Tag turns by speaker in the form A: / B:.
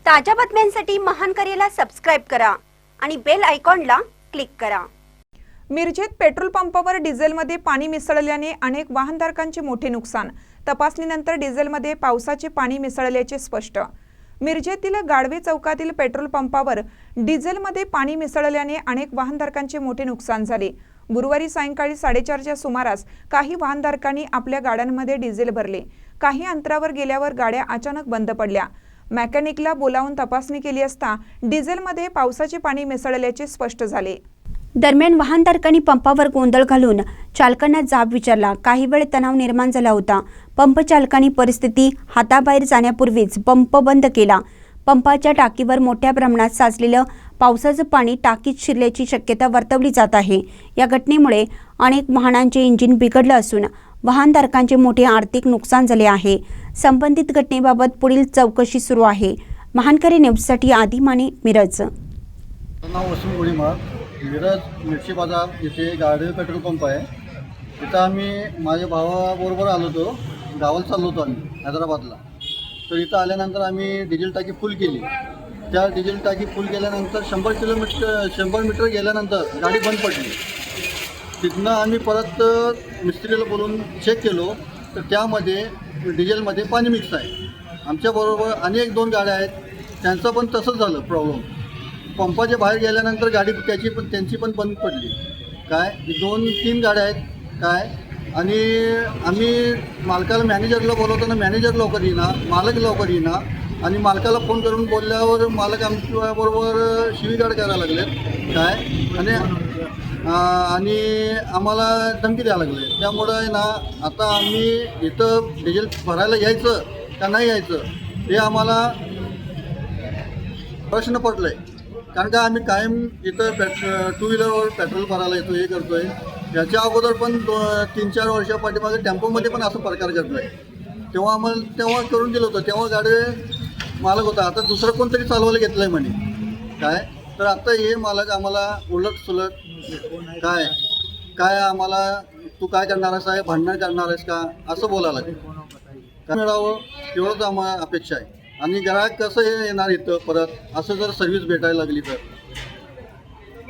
A: ताज्या बातम्यांसाठी महान करेला सबस्क्राइब करा आणि बेल आयकॉनला क्लिक करा।
B: मिरजेत पेट्रोल पंपावर डिझेलमध्ये पाणी मिसळल्याने अनेक वाहनधारकांचे मोठे नुकसान। तपासणीनंतर डिझेलमध्ये पावसाचे पाणी मिसळल्याचे स्पष्ट। मिरजेतील गाडवे चौकातील पेट्रोल पंपावर डिझेलमध्ये पाणी मिसळल्याने अनेक वाहनधारकांचे मोठे नुकसान झाले। गुरुवारी सायंकाळी 4:30च्या सुमारास काही वाहनधारकांनी आपल्या गाड्यांमध्ये डिझेल भरले। काही अंतरावर गेल्यावर गाड्या अचानक बंद पडल्या। मेकॅनिकला बोलावून तपासणी केली असता डिझेलमध्ये पावसाचे पाणी मिसळल्याचे स्पष्ट झाले।
A: दरम्यान वाहनधारकांनी पंपावर गोंधळ घालून चालकांना जाब विचारला। काही वेळ तणाव निर्माण झाला होता। पंप चालकांनी परिस्थिती हाताबाहेर जाण्यापूर्वीच पंप बंद केला। पंपाच्या टाकीवर मोठ्या प्रमाणात साचलेलं पावसाचं पाणी टाकीत शिरल्याची शक्यता वर्तवली जात आहे। या घटनेमुळे अनेक वाहनांचे इंजिन बिघडलं असून वाहनधारकांचे मोठे आर्थिक नुकसान झाले आहे। संबंधित घटनेबाबत पुढील चौकशी सुरू आहे। महानकरी न्यूजसाठी आदी माने, मिरज।
C: नाव वसंत गोळीमार, मिरज मिरची बाजार इथे गाडवे पेट्रोल पंप आहे। तिथं आम्ही माझ्या भावाबरोबर आलो होतो, गावाला चाललो होतो आम्ही हैदराबादला। तर इथं आल्यानंतर आम्ही डिझेल टाकी फुल केली। त्या डिझेल टाकी फुल केल्यानंतर 100 मीटर गेल्यानंतर गाडी बंद पडली। तिथनं आम्ही परत मिस्त्रीला बोलून चेक केलो तर त्यामध्ये डिझेलमध्ये पाणी मिक्स आहे। आमच्याबरोबर अनेक 2 गाड्या आहेत, त्यांचं पण तसंच झालं प्रॉब्लेम। पंपाच्या बाहेर गेल्यानंतर गाडी त्यांची पण बंद पडली। काय 2-3 गाड्या आहेत काय। आणि आम्ही मालकाला मॅनेजरला बोलवताना मॅनेजर लवकर येईना, मालक लवकर येईना आणि मालकाला फोन करून बोलल्यावर मालक आमच्याबरोबर शिवीगाळ करायला लागले काय आणि आम्हाला धमकी द्यायला लागले। त्यामुळं आहे ना, आता आम्ही इथं डिझेल भरायला यायचं का नाही यायचं हे आम्हाला प्रश्न पडला आहे। कारण का आम्ही कायम इथं 2 व्हीलरवर पेट्रोल भरायला येतो, हे करतो आहे। याच्या अगोदर पण 3-4 वर्षा पाठीमागे टेम्पोमध्ये पण असं प्रकार घडला आहे। तेव्हा करून दिलं होतं, तेव्हा गाडी मालक होता। आता दुसरं कोणतरी चालवायला घेतलं आहे म्हणे काय। तर आता हे मालक आम्हाला उलट सुलट काय आम्हाला तू काय करणार आहेस, भांडण करणार आहेस का असं बोलायला काय मिळावं एवढंच आम्हाला अपेक्षा आहे। आणि ग्राहक कसं येणार इथं परत असं जर सर्व्हिस भेटायला लागली तर